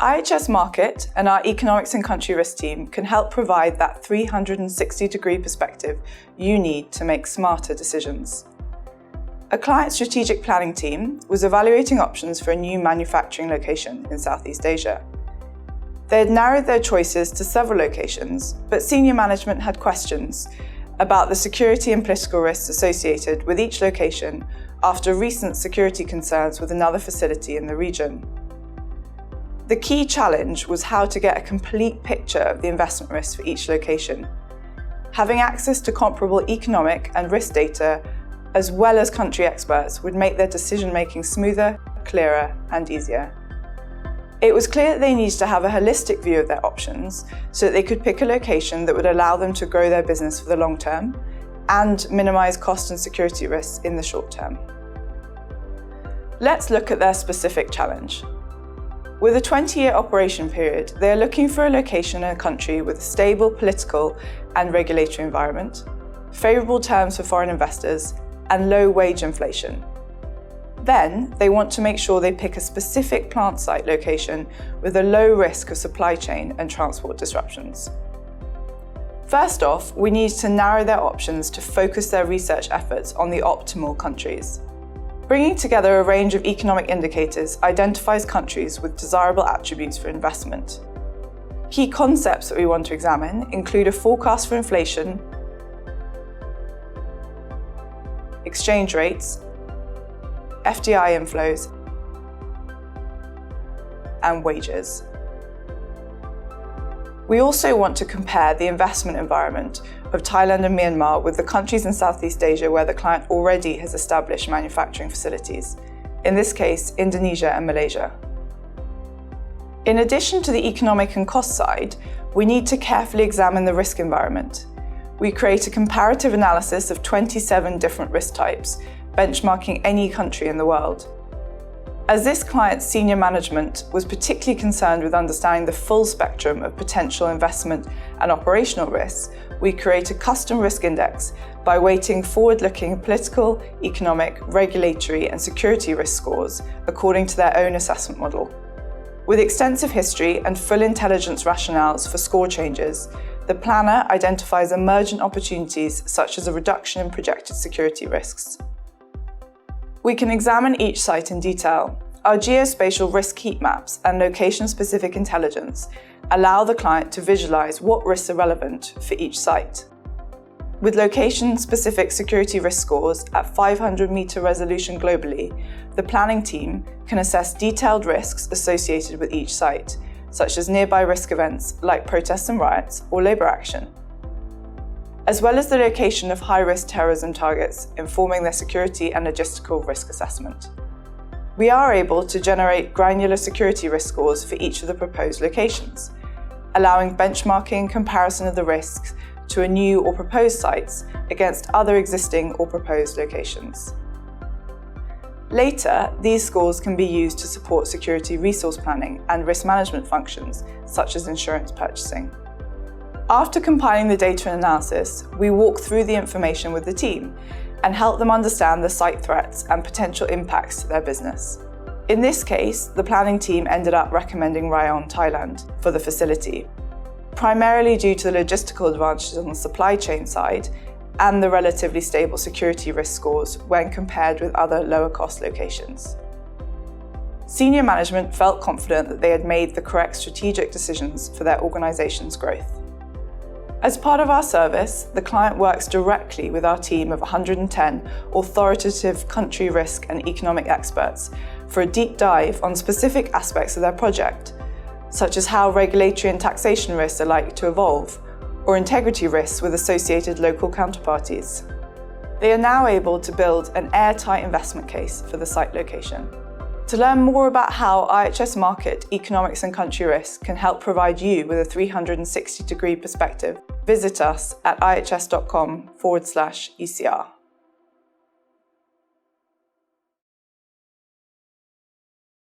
IHS Markit and our economics and country risk team can help provide that 360-degree perspective you need to make smarter decisions. A client strategic planning team was evaluating options for a new manufacturing location in Southeast Asia. They had narrowed their choices to several locations, but senior management had questions about the security and political risks associated with each location after recent security concerns with another facility in the region. The key challenge was how to get a complete picture of the investment risk for each location. Having access to comparable economic and risk data, as well as country experts, would make their decision-making smoother, clearer, and easier. It was clear that they needed to have a holistic view of their options so that they could pick a location that would allow them to grow their business for the long term and minimize cost and security risks in the short term. Let's look at their specific challenge. With a 20-year operation period, they are looking for a location in a country with a stable political and regulatory environment, favorable terms for foreign investors, and low wage inflation. Then, they want to make sure they pick a specific plant site location with a low risk of supply chain and transport disruptions. First off, we need to narrow their options to focus their research efforts on the optimal countries. Bringing together a range of economic indicators identifies countries with desirable attributes for investment. Key concepts that we want to examine include a forecast for inflation, exchange rates, FDI inflows, and wages. We also want to compare the investment environment of Thailand and Myanmar with the countries in Southeast Asia where the client already has established manufacturing facilities, in this case, Indonesia and Malaysia. In addition to the economic and cost side, we need to carefully examine the risk environment. We create a comparative analysis of 27 different risk types, benchmarking any country in the world. As this client's senior management was particularly concerned with understanding the full spectrum of potential investment and operational risks, we create a custom risk index by weighting forward-looking political, economic, regulatory, and security risk scores according to their own assessment model. With extensive history and full intelligence rationales for score changes, the planner identifies emergent opportunities such as a reduction in projected security risks. We can examine each site in detail. Our geospatial risk heat maps and location-specific intelligence allow the client to visualize what risks are relevant for each site. With location-specific security risk scores at 500-meter resolution globally, the planning team can assess detailed risks associated with each site, such as nearby risk events like protests and riots or labor action, as well as the location of high-risk terrorism targets, informing their security and logistical risk assessment. We are able to generate granular security risk scores for each of the proposed locations, allowing benchmarking and comparison of the risks to a new or proposed sites against other existing or proposed locations. Later, these scores can be used to support security resource planning and risk management functions, such as insurance purchasing. After compiling the data and analysis, we walk through the information with the team and help them understand the site threats and potential impacts to their business. In this case, the planning team ended up recommending Rayong, Thailand for the facility, primarily due to the logistical advantages on the supply chain side and the relatively stable security risk scores when compared with other lower-cost locations. Senior management felt confident that they had made the correct strategic decisions for their organization's growth. As part of our service, the client works directly with our team of 110 authoritative country risk and economic experts for a deep dive on specific aspects of their project, such as how regulatory and taxation risks are likely to evolve, or integrity risks with associated local counterparties. They are now able to build an airtight investment case for the site location. To learn more about how IHS Markit Economics and Country Risk can help provide you with a 360-degree perspective, visit us at ihs.com/ECR.